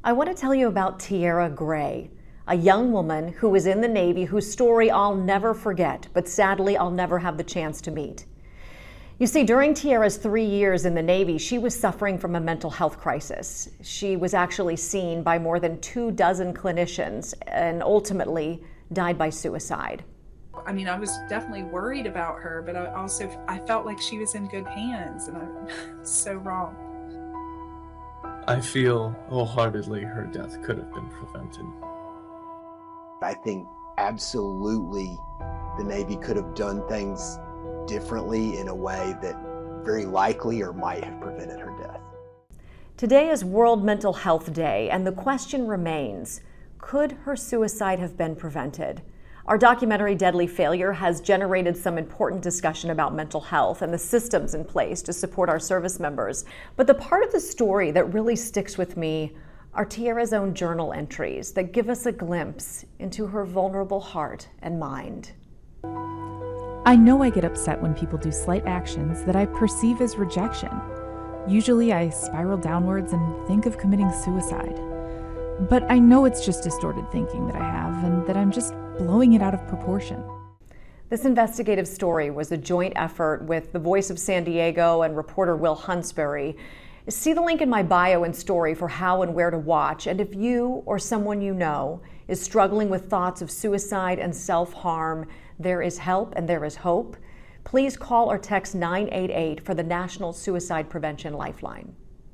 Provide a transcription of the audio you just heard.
I want to tell you about Tiara Gray, a young woman who was in the Navy whose story I'll never forget, but sadly I'll never have the chance to meet. You see, during Tiara's 3 years in the Navy, she was suffering from a mental health crisis. She was actually seen by more than 24 clinicians and ultimately died by suicide. I mean, I was definitely worried about her, but I felt like she was in good hands, and I'm so wrong. I feel wholeheartedly her death could have been prevented. I think absolutely the Navy could have done things differently in a way that very likely or might have prevented her death. Today is World Mental Health Day, and the question remains, could her suicide have been prevented? Our documentary, Deadly Failure, has generated some important discussion about mental health and the systems in place to support our service members. But the part of the story that really sticks with me are Tiara's own journal entries that give us a glimpse into her vulnerable heart and mind. I know I get upset when people do slight actions that I perceive as rejection. Usually I spiral downwards and think of committing suicide. But I know it's just distorted thinking that I have and that I'm just blowing it out of proportion. This investigative story was a joint effort with The Voice of San Diego and reporter Will Huntsberry. See the link in my bio and story for how and where to watch. And if you or someone you know is struggling with thoughts of suicide and self-harm, there is help and there is hope. Please call or text 988 for the National Suicide Prevention Lifeline.